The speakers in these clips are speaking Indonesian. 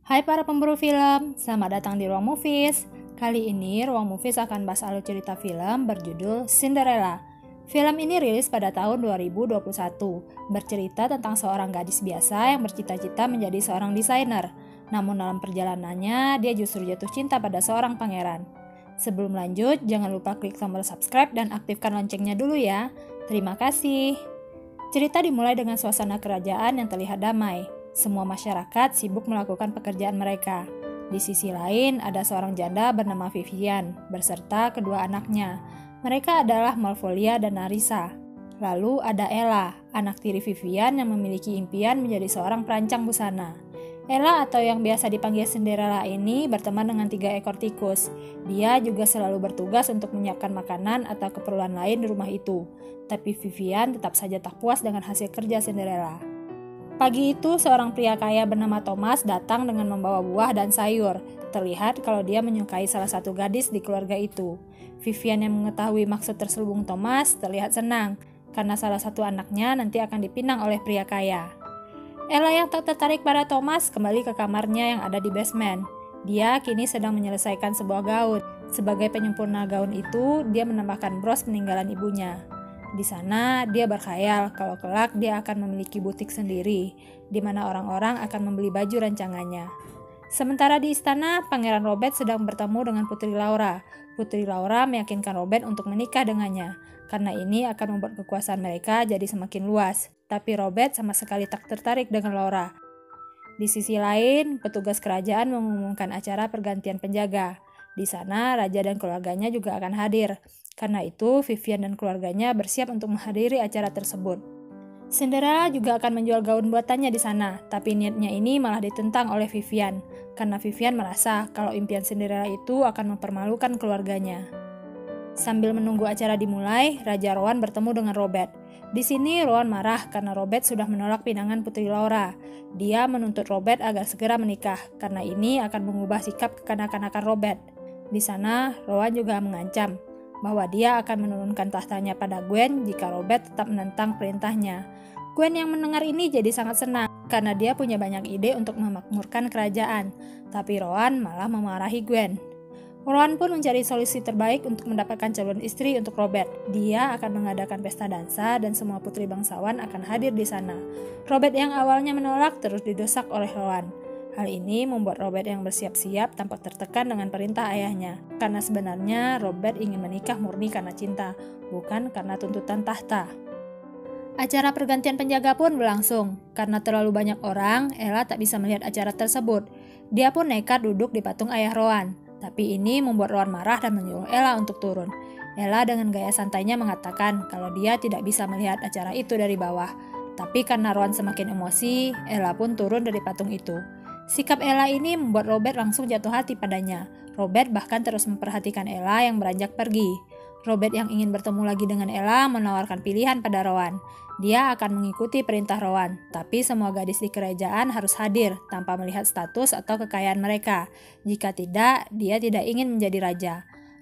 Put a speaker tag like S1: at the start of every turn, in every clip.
S1: Hai para pemburu film, selamat datang di Ruang Movies. Kali ini Ruang Movies akan bahas alur cerita film berjudul Cinderella. Film ini rilis pada tahun 2021, bercerita tentang seorang gadis biasa yang bercita-cita menjadi seorang desainer. Namun dalam perjalanannya, dia justru jatuh cinta pada seorang pangeran. Sebelum lanjut, jangan lupa klik tombol subscribe dan aktifkan loncengnya dulu ya. Terima kasih. Cerita dimulai dengan suasana kerajaan yang terlihat damai. Semua masyarakat sibuk melakukan pekerjaan mereka. Di sisi lain, ada seorang janda bernama Vivian, beserta kedua anaknya. Mereka adalah Malvolia dan Narissa. Lalu ada Ella, anak tiri Vivian yang memiliki impian menjadi seorang perancang busana. Ella atau yang biasa dipanggil Cinderella ini berteman dengan 3 ekor tikus. Dia juga selalu bertugas untuk menyiapkan makanan atau keperluan lain di rumah itu. Tapi Vivian tetap saja tak puas dengan hasil kerja Cinderella. Pagi itu, seorang pria kaya bernama Thomas datang dengan membawa buah dan sayur. Terlihat kalau dia menyukai salah satu gadis di keluarga itu. Vivian yang mengetahui maksud terselubung Thomas terlihat senang, karena salah satu anaknya nanti akan dipinang oleh pria kaya. Ella yang tak tertarik pada Thomas kembali ke kamarnya yang ada di basement. Dia kini sedang menyelesaikan sebuah gaun. Sebagai penyempurna gaun itu, dia menambahkan bros peninggalan ibunya. Di sana, dia berkhayal kalau kelak dia akan memiliki butik sendiri, di mana orang-orang akan membeli baju rancangannya. Sementara di istana, Pangeran Robert sedang bertemu dengan Putri Laura. Putri Laura meyakinkan Robert untuk menikah dengannya, karena ini akan membuat kekuasaan mereka jadi semakin luas. Tapi Robert sama sekali tak tertarik dengan Laura. Di sisi lain, petugas kerajaan mengumumkan acara pergantian penjaga. Di sana, raja dan keluarganya juga akan hadir. Karena itu, Vivian dan keluarganya bersiap untuk menghadiri acara tersebut. Cinderella juga akan menjual gaun buatannya di sana, tapi niatnya ini malah ditentang oleh Vivian, karena Vivian merasa kalau impian Cinderella itu akan mempermalukan keluarganya. Sambil menunggu acara dimulai, Raja Rowan bertemu dengan Robert. Di sini Rowan marah karena Robert sudah menolak pinangan Putri Laura. Dia menuntut Robert agar segera menikah, karena ini akan mengubah sikap kekanak-kanakan Robert. Di sana, Rowan juga mengancam bahwa dia akan menurunkan tahtanya pada Gwen jika Robert tetap menentang perintahnya. Gwen yang mendengar ini jadi sangat senang karena dia punya banyak ide untuk memakmurkan kerajaan, tapi Rowan malah memarahi Gwen. Rowan pun mencari solusi terbaik untuk mendapatkan calon istri untuk Robert. Dia akan mengadakan pesta dansa dan semua putri bangsawan akan hadir di sana. Robert yang awalnya menolak terus didesak oleh Rowan. Hal ini membuat Robert yang bersiap-siap tampak tertekan dengan perintah ayahnya. Karena sebenarnya Robert ingin menikah murni karena cinta, bukan karena tuntutan tahta. Acara pergantian penjaga pun berlangsung. Karena terlalu banyak orang, Ella tak bisa melihat acara tersebut. Dia pun nekat duduk di patung ayah Rowan. Tapi ini membuat Rowan marah dan menyuruh Ella untuk turun. Ella dengan gaya santainya mengatakan kalau dia tidak bisa melihat acara itu dari bawah. Tapi karena Rowan semakin emosi, Ella pun turun dari patung itu. Sikap Ella ini membuat Robert langsung jatuh hati padanya. Robert bahkan terus memperhatikan Ella yang beranjak pergi. Robert yang ingin bertemu lagi dengan Ella menawarkan pilihan pada Rowan. Dia akan mengikuti perintah Rowan, tapi semua gadis di kerajaan harus hadir tanpa melihat status atau kekayaan mereka. Jika tidak, dia tidak ingin menjadi raja.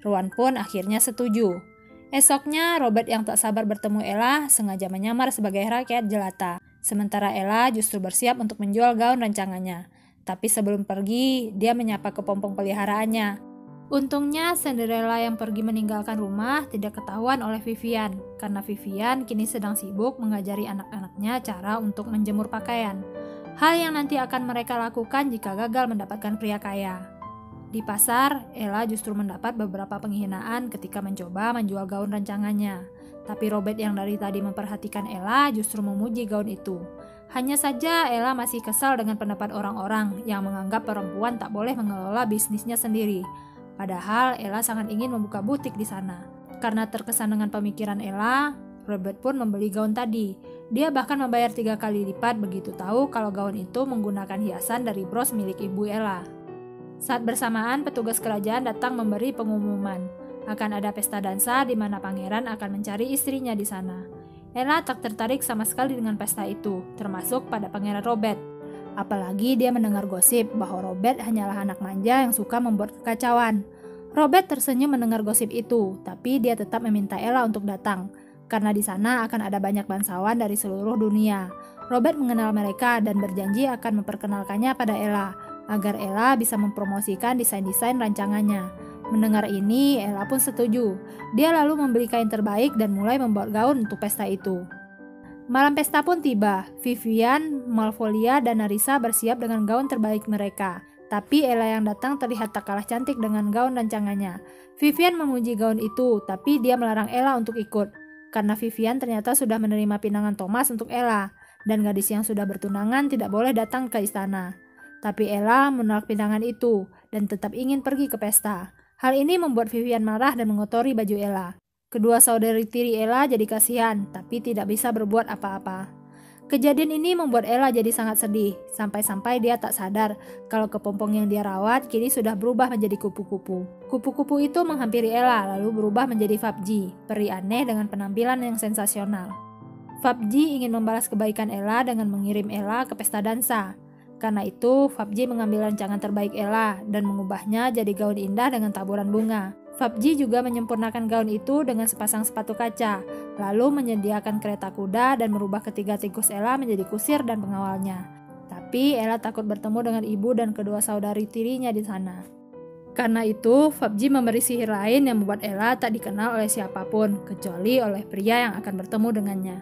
S1: Rowan pun akhirnya setuju. Esoknya, Robert yang tak sabar bertemu Ella sengaja menyamar sebagai rakyat jelata. Sementara Ella justru bersiap untuk menjual gaun rancangannya. Tapi sebelum pergi, dia menyapa kepompong peliharaannya. Untungnya, Cinderella yang pergi meninggalkan rumah tidak ketahuan oleh Vivian, karena Vivian kini sedang sibuk mengajari anak-anaknya cara untuk menjemur pakaian. Hal yang nanti akan mereka lakukan jika gagal mendapatkan pria kaya. Di pasar, Ella justru mendapat beberapa penghinaan ketika mencoba menjual gaun rancangannya. Tapi Robert yang dari tadi memperhatikan Ella justru memuji gaun itu. Hanya saja Ella masih kesal dengan pendapat orang-orang yang menganggap perempuan tak boleh mengelola bisnisnya sendiri. Padahal Ella sangat ingin membuka butik di sana. Karena terkesan dengan pemikiran Ella, Robert pun membeli gaun tadi. Dia bahkan membayar 3 kali lipat begitu tahu kalau gaun itu menggunakan hiasan dari bros milik ibu Ella. Saat bersamaan, petugas kerajaan datang memberi pengumuman. Akan ada pesta dansa di mana pangeran akan mencari istrinya di sana. Ella tak tertarik sama sekali dengan pesta itu, termasuk pada pangeran Robert. Apalagi dia mendengar gosip bahwa Robert hanyalah anak manja yang suka membuat kekacauan. Robert tersenyum mendengar gosip itu, tapi dia tetap meminta Ella untuk datang, karena di sana akan ada banyak bangsawan dari seluruh dunia. Robert mengenal mereka dan berjanji akan memperkenalkannya pada Ella. agar Ella bisa mempromosikan desain-desain rancangannya. Mendengar ini, Ella pun setuju. Dia lalu membeli kain terbaik dan mulai membuat gaun untuk pesta itu. Malam pesta pun tiba. Vivian, Malvolia, dan Narissa bersiap dengan gaun terbaik mereka. Tapi Ella yang datang terlihat tak kalah cantik dengan gaun rancangannya. Vivian memuji gaun itu, tapi dia melarang Ella untuk ikut. Karena Vivian ternyata sudah menerima pinangan Thomas untuk Ella, dan gadis yang sudah bertunangan tidak boleh datang ke istana. Tapi Ella menolak pinangan itu, dan tetap ingin pergi ke pesta. Hal ini membuat Vivian marah dan mengotori baju Ella. Kedua saudari tiri Ella jadi kasihan, tapi tidak bisa berbuat apa-apa. Kejadian ini membuat Ella jadi sangat sedih, sampai-sampai dia tak sadar kalau kepompong yang dia rawat kini sudah berubah menjadi kupu-kupu. Kupu-kupu itu menghampiri Ella lalu berubah menjadi Fabji, peri aneh dengan penampilan yang sensasional. Fabji ingin membalas kebaikan Ella dengan mengirim Ella ke pesta dansa. Karena itu, Fabji mengambil rancangan terbaik Ella dan mengubahnya jadi gaun indah dengan taburan bunga. Fabji juga menyempurnakan gaun itu dengan sepasang sepatu kaca, lalu menyediakan kereta kuda dan merubah ketiga tikus Ella menjadi kusir dan pengawalnya. Tapi Ella takut bertemu dengan ibu dan kedua saudari tirinya di sana. Karena itu, Fabji memberi sihir lain yang membuat Ella tak dikenal oleh siapapun, kecuali oleh pria yang akan bertemu dengannya.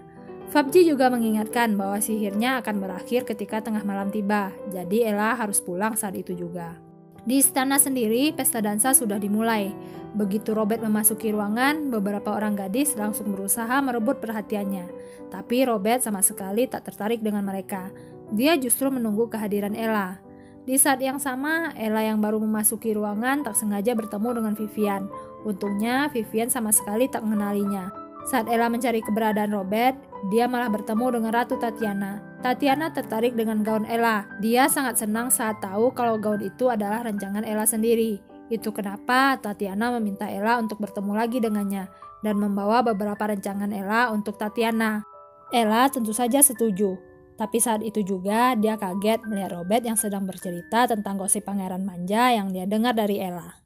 S1: Fabji juga mengingatkan bahwa sihirnya akan berakhir ketika tengah malam tiba, jadi Ella harus pulang saat itu juga. Di istana sendiri, pesta dansa sudah dimulai. Begitu Robert memasuki ruangan, beberapa orang gadis langsung berusaha merebut perhatiannya. Tapi Robert sama sekali tak tertarik dengan mereka. Dia justru menunggu kehadiran Ella. Di saat yang sama, Ella yang baru memasuki ruangan tak sengaja bertemu dengan Vivian. Untungnya, Vivian sama sekali tak mengenalinya. Saat Ella mencari keberadaan Robert, dia malah bertemu dengan Ratu Tatiana. Tatiana tertarik dengan gaun Ella. Dia sangat senang saat tahu kalau gaun itu adalah rancangan Ella sendiri. Itu kenapa Tatiana meminta Ella untuk bertemu lagi dengannya dan membawa beberapa rancangan Ella untuk Tatiana. Ella tentu saja setuju. Tapi saat itu juga dia kaget melihat Robert yang sedang bercerita tentang gosip pangeran manja yang dia dengar dari Ella.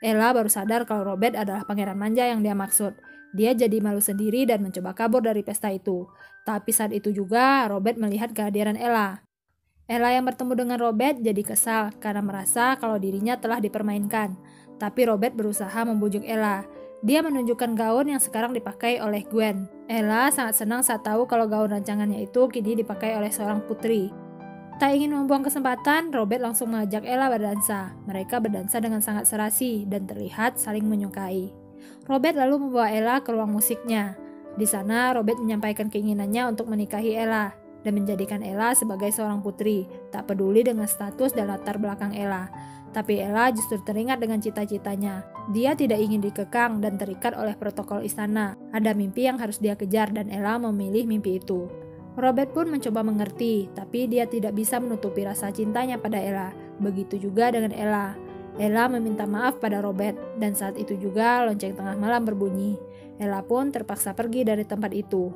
S1: Ella baru sadar kalau Robert adalah pangeran manja yang dia maksud. Dia jadi malu sendiri dan mencoba kabur dari pesta itu. Tapi saat itu juga Robert melihat kehadiran Ella. Ella yang bertemu dengan Robert jadi kesal karena merasa kalau dirinya telah dipermainkan. Tapi Robert berusaha membujuk Ella. Dia menunjukkan gaun yang sekarang dipakai oleh Gwen. Ella sangat senang saat tahu kalau gaun rancangannya itu kini dipakai oleh seorang putri. Tak ingin membuang kesempatan, Robert langsung mengajak Ella berdansa. Mereka berdansa dengan sangat serasi dan terlihat saling menyukai. Robert lalu membawa Ella ke ruang musiknya. Di sana, Robert menyampaikan keinginannya untuk menikahi Ella dan menjadikan Ella sebagai seorang putri, tak peduli dengan status dan latar belakang Ella. Tapi Ella justru teringat dengan cita-citanya. Dia tidak ingin dikekang dan terikat oleh protokol istana. Ada mimpi yang harus dia kejar dan Ella memilih mimpi itu. Robert pun mencoba mengerti, tapi dia tidak bisa menutupi rasa cintanya pada Ella. Begitu juga dengan Ella. Ella meminta maaf pada Robert, dan saat itu juga lonceng tengah malam berbunyi. Ella pun terpaksa pergi dari tempat itu.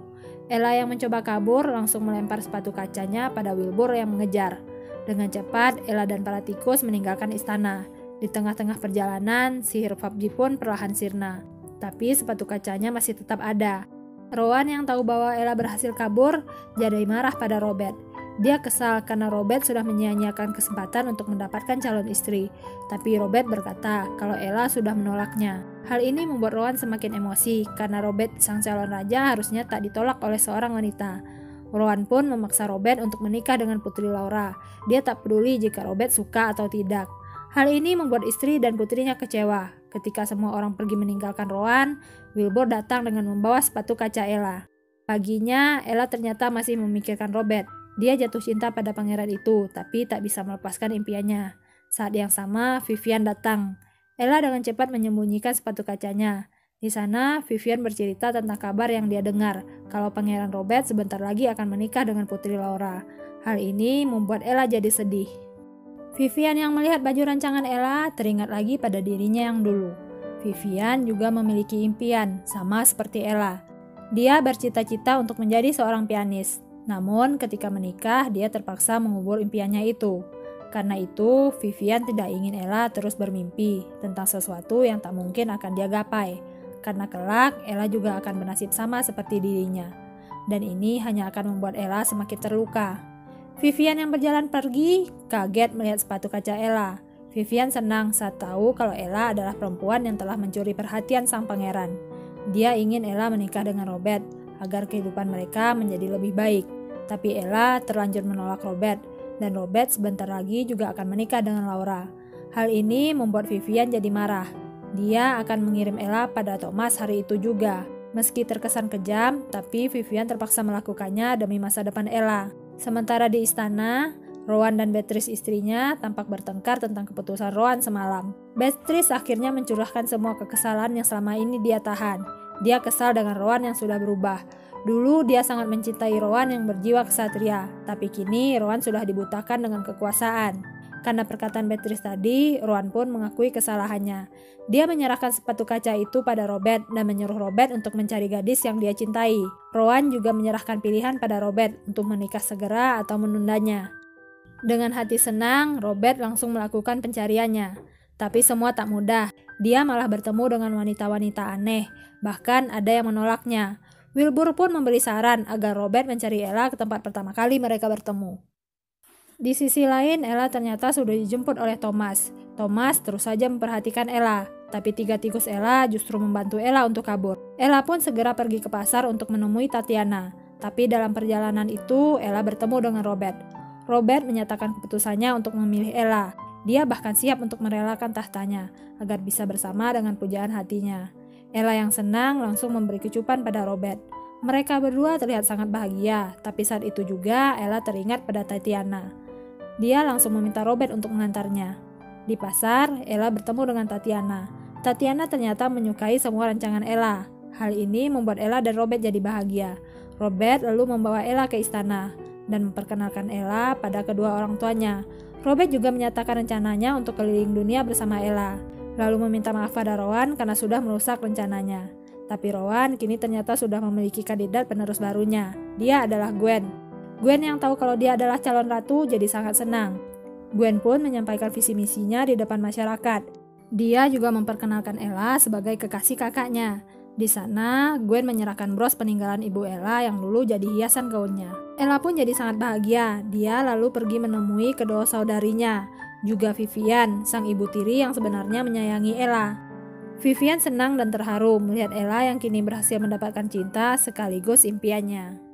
S1: Ella yang mencoba kabur langsung melempar sepatu kacanya pada Wilbur yang mengejar. Dengan cepat, Ella dan para tikus meninggalkan istana. Di tengah-tengah perjalanan, sihir Fabji pun perlahan sirna. Tapi sepatu kacanya masih tetap ada. Rowan yang tahu bahwa Ella berhasil kabur, jadi marah pada Robert. Dia kesal karena Robert sudah menyia-nyiakan kesempatan untuk mendapatkan calon istri. Tapi Robert berkata kalau Ella sudah menolaknya. Hal ini membuat Rowan semakin emosi karena Robert sang calon raja harusnya tak ditolak oleh seorang wanita. Rowan pun memaksa Robert untuk menikah dengan Putri Laura. Dia tak peduli jika Robert suka atau tidak. Hal ini membuat istri dan putrinya kecewa. Ketika semua orang pergi meninggalkan Rowan, Wilbur datang dengan membawa sepatu kaca Ella. Paginya, Ella ternyata masih memikirkan Robert. Dia jatuh cinta pada pangeran itu, tapi tak bisa melepaskan impiannya. Saat yang sama, Vivian datang. Ella dengan cepat menyembunyikan sepatu kacanya. Di sana, Vivian bercerita tentang kabar yang dia dengar, kalau pangeran Robert sebentar lagi akan menikah dengan Putri Laura. Hal ini membuat Ella jadi sedih. Vivian yang melihat baju rancangan Ella teringat lagi pada dirinya yang dulu. Vivian juga memiliki impian, sama seperti Ella. Dia bercita-cita untuk menjadi seorang pianis. Namun ketika menikah, dia terpaksa mengubur impiannya itu. Karena itu, Vivian tidak ingin Ella terus bermimpi tentang sesuatu yang tak mungkin akan dia gapai. Karena kelak, Ella juga akan bernasib sama seperti dirinya. Dan ini hanya akan membuat Ella semakin terluka. Vivian yang berjalan pergi kaget melihat sepatu kaca Ella. Vivian senang saat tahu kalau Ella adalah perempuan yang telah mencuri perhatian sang pangeran. Dia ingin Ella menikah dengan Robert agar kehidupan mereka menjadi lebih baik. Tapi Ella terlanjur menolak Robert, dan Robert sebentar lagi juga akan menikah dengan Laura. Hal ini membuat Vivian jadi marah. Dia akan mengirim Ella pada Thomas hari itu juga. Meski terkesan kejam, tapi Vivian terpaksa melakukannya demi masa depan Ella. Sementara di istana, Rowan dan Beatrice istrinya tampak bertengkar tentang keputusan Rowan semalam. Beatrice akhirnya mencurahkan semua kekesalan yang selama ini dia tahan. Dia kesal dengan Rowan yang sudah berubah. Dulu dia sangat mencintai Rowan yang berjiwa ksatria, tapi kini Rowan sudah dibutakan dengan kekuasaan. Karena perkataan Beatrice tadi, Rowan pun mengakui kesalahannya. Dia menyerahkan sepatu kaca itu pada Robert dan menyuruh Robert untuk mencari gadis yang dia cintai. Rowan juga menyerahkan pilihan pada Robert untuk menikah segera atau menundanya. Dengan hati senang, Robert langsung melakukan pencariannya. Tapi semua tak mudah. Dia malah bertemu dengan wanita-wanita aneh. Bahkan ada yang menolaknya. Wilbur pun memberi saran agar Robert mencari Ella ke tempat pertama kali mereka bertemu. Di sisi lain, Ella ternyata sudah dijemput oleh Thomas. Thomas terus saja memperhatikan Ella, tapi tiga tikus Ella justru membantu Ella untuk kabur. Ella pun segera pergi ke pasar untuk menemui Tatiana. Tapi dalam perjalanan itu, Ella bertemu dengan Robert. Robert menyatakan keputusannya untuk memilih Ella. Dia bahkan siap untuk merelakan tahtanya, agar bisa bersama dengan pujaan hatinya. Ella yang senang langsung memberi kecupan pada Robert. Mereka berdua terlihat sangat bahagia, tapi saat itu juga Ella teringat pada Tatiana. Dia langsung meminta Robert untuk mengantarnya. Di pasar, Ella bertemu dengan Tatiana. Tatiana ternyata menyukai semua rancangan Ella. Hal ini membuat Ella dan Robert jadi bahagia. Robert lalu membawa Ella ke istana dan memperkenalkan Ella pada kedua orang tuanya. Robert juga menyatakan rencananya untuk keliling dunia bersama Ella, lalu meminta maaf pada Rowan karena sudah merusak rencananya. Tapi Rowan kini ternyata sudah memiliki kandidat penerus barunya. Dia adalah Gwen. Gwen yang tahu kalau dia adalah calon ratu jadi sangat senang. Gwen pun menyampaikan visi misinya di depan masyarakat. Dia juga memperkenalkan Ella sebagai kekasih kakaknya. Di sana, Gwen menyerahkan bros peninggalan ibu Ella yang dulu jadi hiasan gaunnya. Ella pun jadi sangat bahagia. Dia lalu pergi menemui kedua saudarinya, juga Vivian, sang ibu tiri yang sebenarnya menyayangi Ella. Vivian senang dan terharu melihat Ella yang kini berhasil mendapatkan cinta sekaligus impiannya.